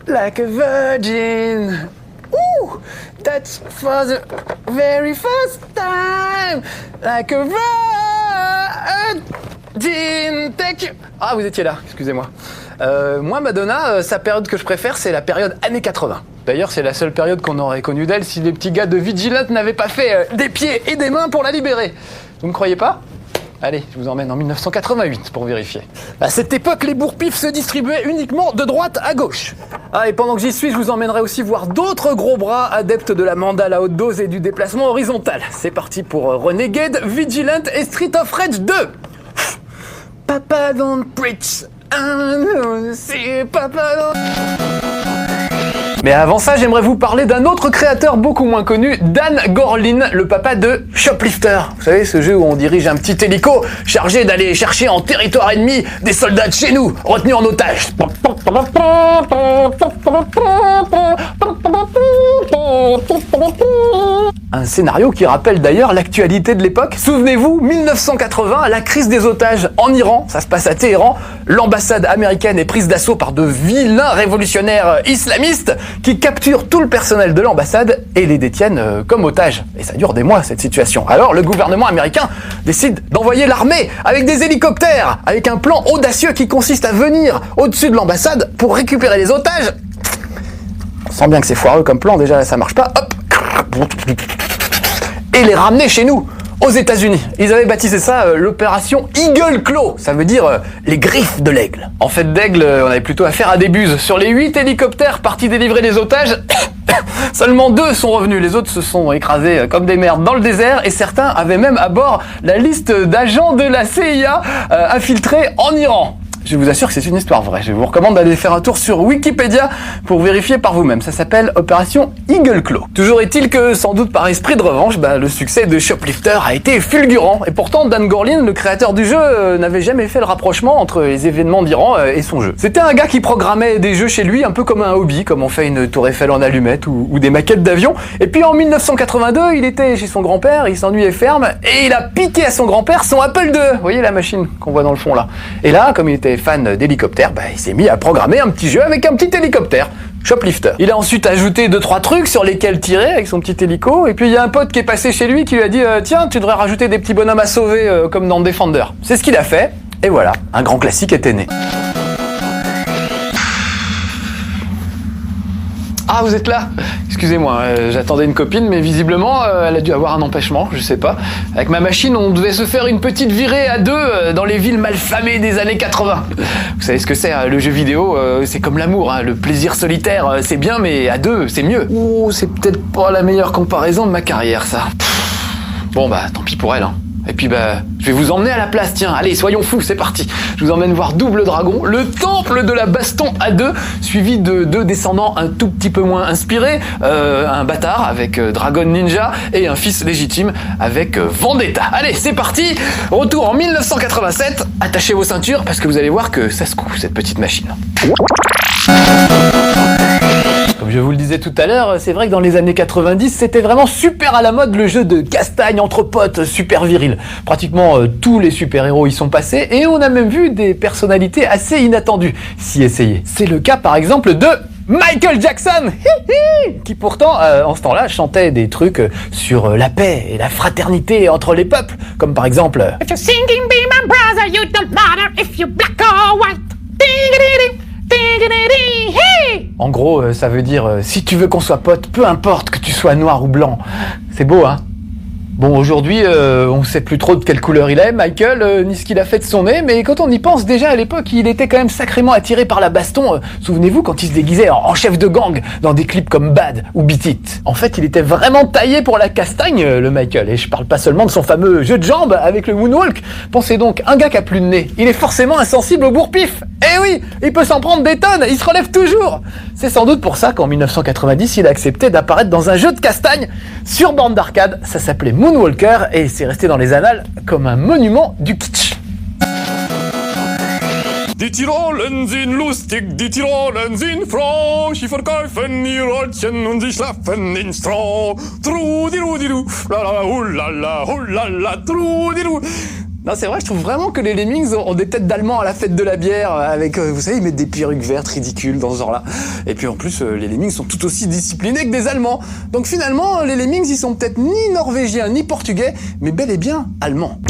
Like a virgin. Ooh, that's for the very first time. Like a virgin. Thank you. Ah, vous étiez là, excusez-moi. Moi, Madonna, sa période que je préfère, c'est la période années 80. D'ailleurs, c'est la seule période qu'on aurait connue d'elle si les petits gars de Vigilant n'avaient pas fait des pieds et des mains pour la libérer. Vous me croyez pas ? Allez, je vous emmène en 1988 pour vérifier. À cette époque, les bourre-pifs se distribuaient uniquement de droite à gauche. Ah, et pendant que j'y suis, je vous emmènerai aussi voir d'autres gros bras adeptes de la mandale à haute dose et du déplacement horizontal. C'est parti pour Renegade, Vigilant et Street of Rage 2. Papa don't preach, c'est Papa don't... Mais avant ça, j'aimerais vous parler d'un autre créateur beaucoup moins connu, Dan Gorlin, le papa de Shoplifter. Vous savez, ce jeu où on dirige un petit hélico chargé d'aller chercher en territoire ennemi des soldats de chez nous, retenus en otage. Un scénario qui rappelle d'ailleurs l'actualité de l'époque. Souvenez-vous, 1980, la crise des otages en Iran, ça se passe à Téhéran. L'ambassade américaine est prise d'assaut par de vilains révolutionnaires islamistes qui capturent tout le personnel de l'ambassade et les détiennent comme otages. Et ça dure des mois, cette situation. Alors, le gouvernement américain décide d'envoyer l'armée avec des hélicoptères, avec un plan audacieux qui consiste à venir au-dessus de l'ambassade pour récupérer les otages. On sent bien que c'est foireux comme plan, déjà ça marche pas. Hop, et les ramener chez nous, aux États-Unis. Ils avaient baptisé ça l'opération Eagle Claw, ça veut dire les griffes de l'aigle. En fait d'aigle, on avait plutôt affaire à des buses. Sur les 8 hélicoptères partis délivrer les otages, seulement 2 sont revenus. Les autres se sont écrasés comme des merdes dans le désert et certains avaient même à bord la liste d'agents de la CIA infiltrés en Iran. Je vous assure que c'est une histoire vraie. Je vous recommande d'aller faire un tour sur Wikipédia pour vérifier par vous-même. Ça s'appelle Opération Eagle Claw. Toujours est-il que, sans doute par esprit de revanche, le succès de Shoplifter a été fulgurant. Et pourtant, Dan Gorlin, le créateur du jeu, n'avait jamais fait le rapprochement entre les événements d'Iran et son jeu. C'était un gars qui programmait des jeux chez lui un peu comme un hobby, comme on fait une tour Eiffel en allumettes ou des maquettes d'avions. Et puis en 1982, il était chez son grand-père, il s'ennuyait ferme, et il a piqué à son grand-père son Apple II. Vous voyez la machine qu'on voit dans le fond là. Et là, comme il était fan d'hélicoptère, il s'est mis à programmer un petit jeu avec un petit hélicoptère, Shoplifter. Il a ensuite ajouté 2-3 trucs sur lesquels tirer avec son petit hélico, et puis il y a un pote qui est passé chez lui qui lui a dit tiens, tu devrais rajouter des petits bonhommes à sauver comme dans Defender. C'est ce qu'il a fait, et voilà, un grand classique était né. Ah, vous êtes là ? Excusez-moi, j'attendais une copine, mais visiblement, elle a dû avoir un empêchement, je sais pas. Avec ma machine, on devait se faire une petite virée à 2 dans les villes malfamées des années 80. Vous savez ce que c'est, le jeu vidéo, c'est comme l'amour, le plaisir solitaire, c'est bien, mais à 2, c'est mieux. Oh, c'est peut-être pas la meilleure comparaison de ma carrière, ça. Bon, tant pis pour elle, hein. Et puis je vais vous emmener à la place, tiens, allez, soyons fous, c'est parti. Je vous emmène voir Double Dragon, le temple de la baston à 2, suivi de 2 descendants un tout petit peu moins inspirés, un bâtard avec Dragon Ninja et un fils légitime avec Vendetta. Allez, c'est parti, retour en 1987, attachez vos ceintures parce que vous allez voir que ça secoue cette petite machine. Comme je vous le disais tout à l'heure, c'est vrai que dans les années 90, c'était vraiment super à la mode le jeu de castagne entre potes super viril. Pratiquement tous les super-héros y sont passés et on a même vu des personnalités assez inattendues s'y essayer. C'est le cas par exemple de Michael Jackson, qui pourtant, en ce temps-là, chantait des trucs sur la paix et la fraternité entre les peuples, comme par exemple If you're singing be my brother, you don't matter if you're black or white. En gros, ça veut dire si tu veux qu'on soit potes, peu importe que tu sois noir ou blanc. C'est beau, hein? Bon, aujourd'hui, on sait plus trop de quelle couleur il est, Michael, ni ce qu'il a fait de son nez, mais quand on y pense, déjà à l'époque, il était quand même sacrément attiré par la baston. Souvenez-vous quand il se déguisait en chef de gang dans des clips comme Bad ou Beat It. En fait, il était vraiment taillé pour la castagne, le Michael, et je parle pas seulement de son fameux jeu de jambes avec le moonwalk. Pensez donc, un gars qui a plus de nez, il est forcément insensible au bourre-pif. Eh oui, il peut s'en prendre des tonnes, il se relève toujours. C'est sans doute pour ça qu'en 1990, il a accepté d'apparaître dans un jeu de castagne sur borne d'arcade. Ça s'appelait Moonwalker et c'est resté dans les annales comme un monument du kitsch. Die Tirolen sind lustig, die Tirolen sind froh. Sie verkaufen ihr Röllchen und sie schlafen in Stroh. Trudirudiru, la la la, oulala, trudiru. Non, c'est vrai, je trouve vraiment que les Lemmings ont des têtes d'Allemands à la fête de la bière, avec, vous savez, ils mettent des perruques vertes ridicules dans ce genre-là. Et puis en plus, les Lemmings sont tout aussi disciplinés que des Allemands. Donc finalement, les Lemmings, ils sont peut-être ni norvégiens ni portugais, mais bel et bien allemands.